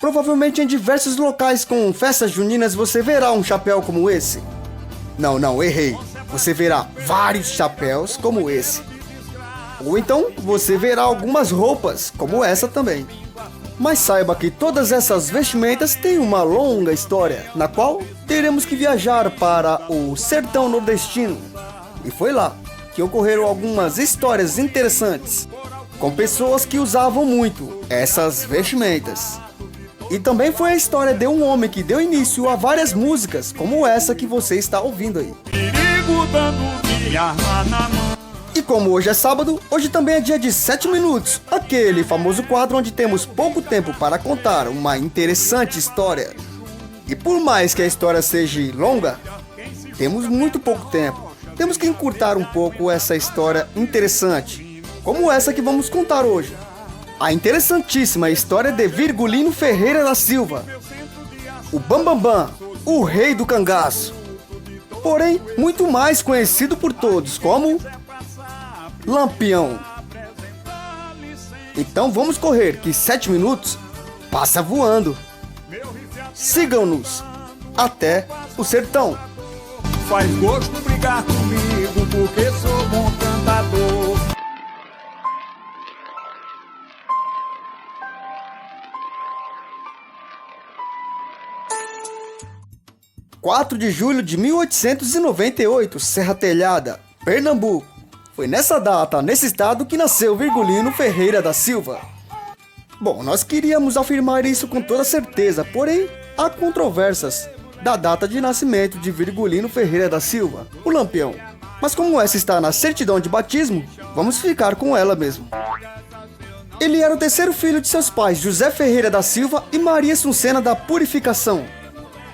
Provavelmente em diversos locais com festas juninas você verá um chapéu como esse. Não, errei. Você verá vários chapéus como esse. Ou então você verá algumas roupas como essa também. Mas saiba que todas essas vestimentas têm uma longa história, na qual teremos que viajar para o sertão nordestino. E foi lá que ocorreram algumas histórias interessantes, com pessoas que usavam muito essas vestimentas. E também foi a história de um homem que deu início a várias músicas, como essa que você está ouvindo aí. E como hoje é sábado, hoje também é dia de 7 minutos, aquele famoso quadro onde temos pouco tempo para contar uma interessante história. E por mais que a história seja longa, temos muito pouco tempo. Temos que encurtar um pouco essa história interessante, como essa que vamos contar hoje. A interessantíssima história de Virgulino Ferreira da Silva, o Bambambam, o rei do cangaço. Porém, muito mais conhecido por todos como Lampião. Então vamos correr, que 7 minutos passa voando. Sigam-nos até o sertão. Faz gosto brigar comigo, porque sou bom cantador. 4 de julho de 1898, Serra Telhada, Pernambuco. Foi nessa data, nesse estado, que nasceu Virgulino Ferreira da Silva. Bom, nós queríamos afirmar isso com toda certeza, porém, há controvérsias da data de nascimento de Virgulino Ferreira da Silva, o Lampião. Mas como essa está na certidão de batismo, vamos ficar com ela mesmo. Ele era o terceiro filho de seus pais, José Ferreira da Silva e Maria Suncena da Purificação.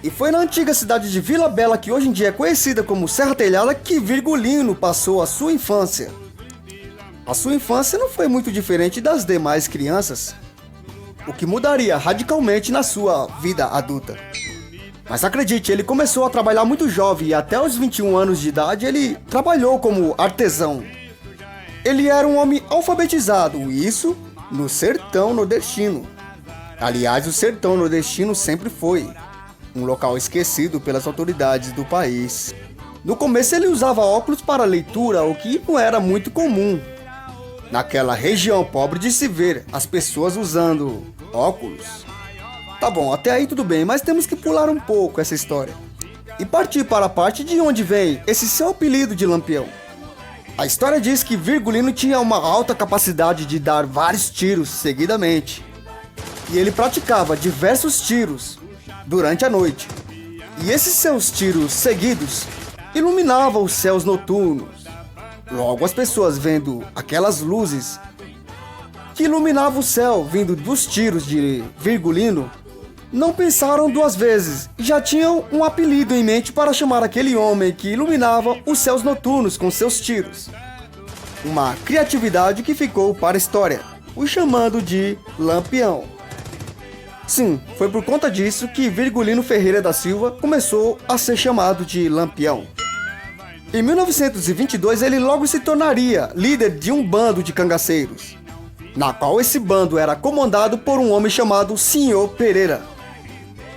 E foi na antiga cidade de Vila Bela, que hoje em dia é conhecida como Serra Telhada, que Virgulino passou a sua infância. A sua infância não foi muito diferente das demais crianças, o que mudaria radicalmente na sua vida adulta. Mas acredite, ele começou a trabalhar muito jovem e até os 21 anos de idade ele trabalhou como artesão. Ele era um homem alfabetizado, isso no sertão nordestino. Aliás, o sertão nordestino sempre foi um local esquecido pelas autoridades do país. No começo ele usava óculos para leitura, o que não era muito comum naquela região pobre de se ver as pessoas usando óculos. Tá bom, até aí tudo bem, mas temos que pular um pouco essa história e partir para a parte de onde vem esse seu apelido de Lampião. A história diz que Virgulino tinha uma alta capacidade de dar vários tiros seguidamente, e ele praticava diversos tiros durante a noite. E esses seus tiros seguidos iluminavam os céus noturnos. Logo, as pessoas vendo aquelas luzes que iluminavam o céu vindo dos tiros de Virgulino, não pensaram duas vezes e já tinham um apelido em mente para chamar aquele homem que iluminava os céus noturnos com seus tiros. Uma criatividade que ficou para a história, o chamando de Lampião. Sim, foi por conta disso que Virgulino Ferreira da Silva começou a ser chamado de Lampião. Em 1922 ele logo se tornaria líder de um bando de cangaceiros, na qual esse bando era comandado por um homem chamado Senhor Pereira.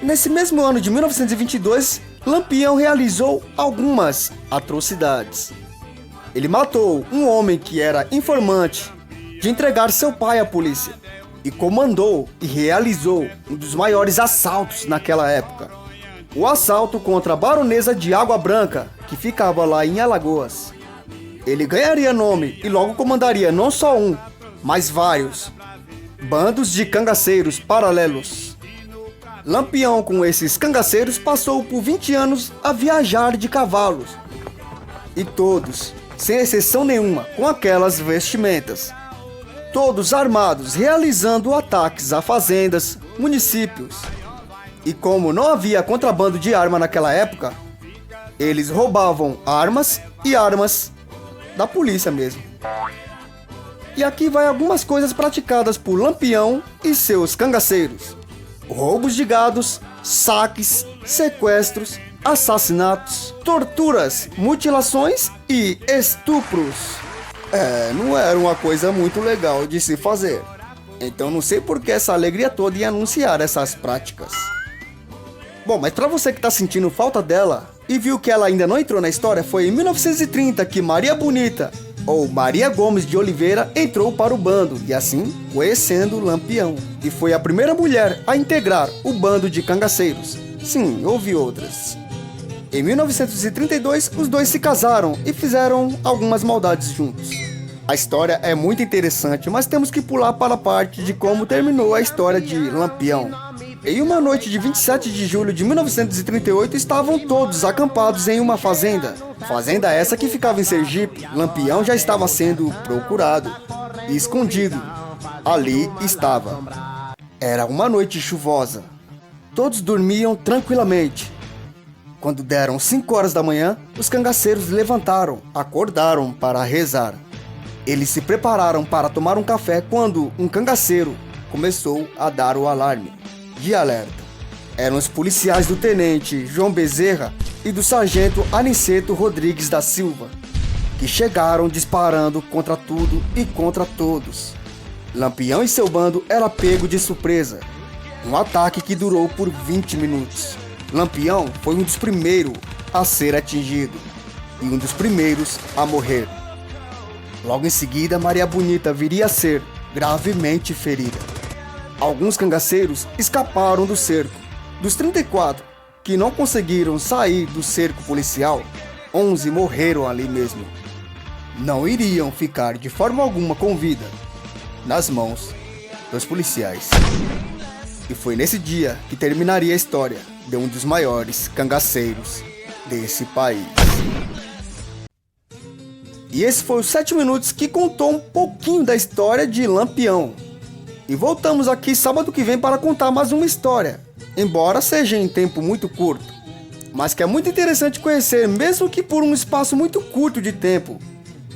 Nesse mesmo ano de 1922, Lampião realizou algumas atrocidades. Ele matou um homem que era informante de entregar seu pai à polícia e comandou e realizou um dos maiores assaltos naquela época. O assalto contra a baronesa de Água Branca, que ficava lá em Alagoas. Ele ganharia nome e logo comandaria não só um, mas vários bandos de cangaceiros paralelos. Lampião, com esses cangaceiros, passou por 20 anos a viajar de cavalos. E todos, sem exceção nenhuma, com aquelas vestimentas. Todos armados, realizando ataques a fazendas, municípios. E como não havia contrabando de arma naquela época, eles roubavam armas e armas da polícia mesmo. E aqui vai algumas coisas praticadas por Lampião e seus cangaceiros: roubos de gados, saques, sequestros, assassinatos, torturas, mutilações e estupros. Não era uma coisa muito legal de se fazer. Então não sei por que essa alegria toda em anunciar essas práticas. Bom, mas pra você que tá sentindo falta dela e viu que ela ainda não entrou na história, foi em 1930 que Maria Bonita, ou Maria Gomes de Oliveira, entrou para o bando e assim conhecendo Lampião. E foi a primeira mulher a integrar o bando de cangaceiros. Sim, houve outras. Em 1932, os dois se casaram e fizeram algumas maldades juntos. A história é muito interessante, mas temos que pular para a parte de como terminou a história de Lampião. Em uma noite de 27 de julho de 1938, estavam todos acampados em uma fazenda. Fazenda essa que ficava em Sergipe. Lampião já estava sendo procurado e escondido. Ali estava. Era uma noite chuvosa. Todos dormiam tranquilamente. Quando deram 5 horas da manhã, os cangaceiros levantaram, acordaram para rezar. Eles se prepararam para tomar um café quando um cangaceiro começou a dar o alarme de alerta. Eram os policiais do tenente João Bezerra e do sargento Aniceto Rodrigues da Silva, que chegaram disparando contra tudo e contra todos. Lampião e seu bando era pego de surpresa. Um ataque que durou por 20 minutos. Lampião foi um dos primeiros a ser atingido e um dos primeiros a morrer. Logo em seguida, Maria Bonita viria a ser gravemente ferida. Alguns cangaceiros escaparam do cerco. Dos 34 que não conseguiram sair do cerco policial, 11 morreram ali mesmo. Não iriam ficar de forma alguma com vida nas mãos dos policiais. E foi nesse dia que terminaria a história de um dos maiores cangaceiros desse país. E esse foi os 7 minutos que contou um pouquinho da história de Lampião. E voltamos aqui sábado que vem para contar mais uma história, embora seja em tempo muito curto, mas que é muito interessante conhecer, mesmo que por um espaço muito curto de tempo,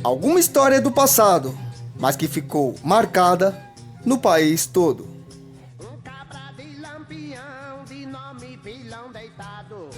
alguma história do passado, mas que ficou marcada no país todo. Cabra de Lampião, de nome vilão deitado.